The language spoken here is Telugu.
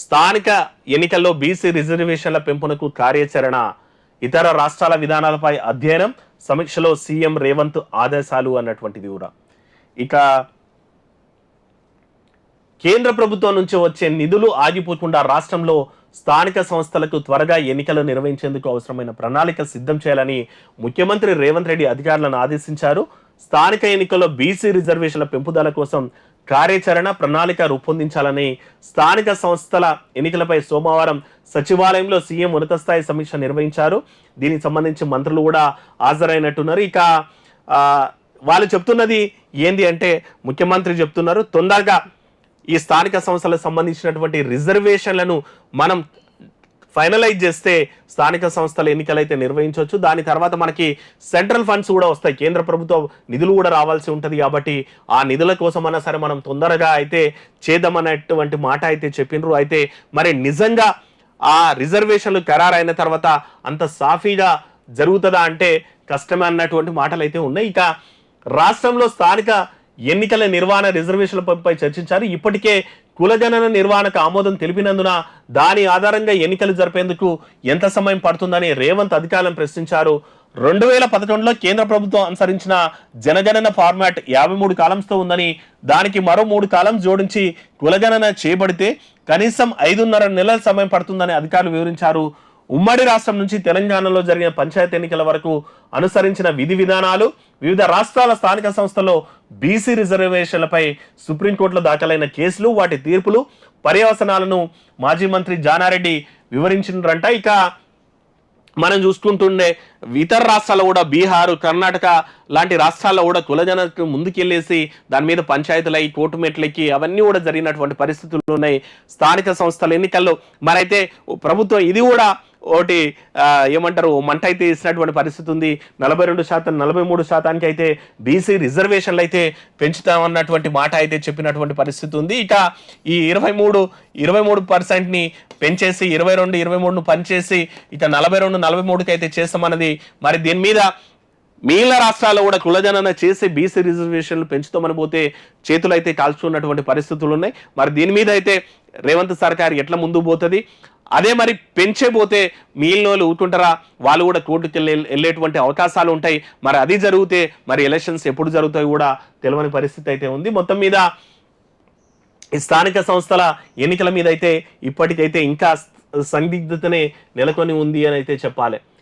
స్థానిక ఎన్నికల్లో బీసీ రిజర్వేషన్ల పెంపునకు కార్యాచరణ, ఇతర రాష్ట్రాల విధానాలపై అధ్యయనం, సమీక్షలో సీఎం రేవంత్ ఆదేశాలు అన్నటువంటిది కూడా. ఇక కేంద్ర ప్రభుత్వం నుంచి వచ్చే నిధులు ఆగిపోకుండా రాష్ట్రంలో స్థానిక సంస్థలకు త్వరగా ఎన్నికలు నిర్వహించేందుకు అవసరమైన ప్రణాళిక సిద్ధం చేయాలని ముఖ్యమంత్రి రేవంత్ రెడ్డి అధికారులను ఆదేశించారు. స్థానిక ఎన్నికల్లో బీసీ రిజర్వేషన్ల పెంపుదల కోసం కార్యాచరణ ప్రణాళిక రూపొందించాలని స్థానిక సంస్థల ఎన్నికలపై సోమవారం సచివాలయంలో సీఎం ఉన్నత స్థాయి సమీక్ష నిర్వహించారు. దీనికి సంబంధించి మంత్రులు కూడా హాజరైనట్టున్నారు. ఇక వాళ్ళు చెప్తున్నది ఏంది అంటే, ముఖ్యమంత్రి చెప్తున్నారు తొందరగా ఈ స్థానిక సంస్థలకు సంబంధించినటువంటి రిజర్వేషన్లను మనం ఫైనలైజ్ చేస్తే స్థానిక సంస్థల ఎన్నికలు అయితే నిర్వహించవచ్చు. దాని తర్వాత మనకి సెంట్రల్ ఫండ్స్ కూడా వస్తాయి, కేంద్ర ప్రభుత్వ నిధులు కూడా రావాల్సి ఉంటుంది. కాబట్టి ఆ నిధుల కోసమన్నా సరే మనం తొందరగా అయితే చేద్దామనేటువంటి మాట అయితే చెప్పిండ్రు. అయితే మరి నిజంగా ఆ రిజర్వేషన్లు ఖరారైన తర్వాత అంత సాఫీగా జరుగుతుందా అంటే కష్టమే అన్నటువంటి మాటలు అయితే ఉన్నాయి. ఇక రాష్ట్రంలో స్థానిక ఎన్నికల నిర్వహణ రిజర్వేషన్లపై చర్చించారు. ఇప్పటికే కులగణన నిర్వహణకు ఆమోదం తెలిపినందున దాని ఆధారంగా ఎన్నికలు జరిపేందుకు ఎంత సమయం పడుతుందని రేవంత్ అధికారులను ప్రశ్నించారు. 2011లో కేంద్ర ప్రభుత్వం అనుసరించిన జనగణన ఫార్మాట్ 53 కాలమ్స్తో ఉందని, దానికి మరో 3 కాలమ్స్ జోడించి కులగణన చేయబడితే కనీసం 5.5 నెలల సమయం పడుతుందని అధికారులు వివరించారు. ఉమ్మడి రాష్ట్రం నుంచి తెలంగాణలో జరిగిన పంచాయతీ ఎన్నికల వరకు అనుసరించిన విధి విధానాలు, వివిధ రాష్ట్రాల స్థానిక సంస్థల్లో బీసీ రిజర్వేషన్లపై సుప్రీంకోర్టులో దాఖలైన కేసులు, వాటి తీర్పులు, పర్యవసనాలను మాజీ మంత్రి జానారెడ్డి వివరించినారంట. ఇక మనం చూసుకుంటుండే ఇతర రాష్ట్రాల్లో కూడా బీహారు, కర్ణాటక లాంటి రాష్ట్రాల్లో కూడా కులజనకు ముందుకెళ్ళేసి దాని మీద పంచాయతీలై కోర్టు మెట్లకి అవన్నీ కూడా జరిగినటువంటి పరిస్థితులు ఉన్నాయి స్థానిక సంస్థల ఎన్నికల్లో. మరైతే ప్రభుత్వం ఇది కూడా ఒకటి ఏమంటారు మంట అయితే ఇచ్చినటువంటి పరిస్థితి ఉంది. 42% 43% అయితే బీసీ రిజర్వేషన్లు అయితే పెంచుతామన్నటువంటి మాట అయితే చెప్పినటువంటి పరిస్థితి ఉంది. ఇక ఈ 23% పెంచేసి 22-23ను పనిచేసి ఇక 42-43కి అయితే చేస్తామన్నది. మరి దీని మీద మిగిలిన రాష్ట్రాల్లో కూడా కులజనన చేసి బీసీ రిజర్వేషన్లు పెంచుతామని పోతే చేతులు అయితే కాల్చుకున్నటువంటి పరిస్థితులు ఉన్నాయి. మరి దీని మీద అయితే రేవంత్ సర్కార్ ఎట్లా ముందుకు పోతుంది? అదే మరి పెంచేపోతే మిగిలిన వాళ్ళు ఊరుకుంటారా? వాళ్ళు కూడా కోర్టుకి వెళ్ళేటువంటి అవకాశాలు ఉంటాయి. మరి అది జరిగితే మరి ఎలక్షన్స్ ఎప్పుడు జరుగుతాయి కూడా తెలియని పరిస్థితి అయితే ఉంది. మొత్తం మీద ఈ స్థానిక సంస్థల ఎన్నికల మీద అయితే ఇప్పటికైతే ఇంకా సందిగ్ధతనే నెలకొని ఉంది అని అయితే చెప్పాలి.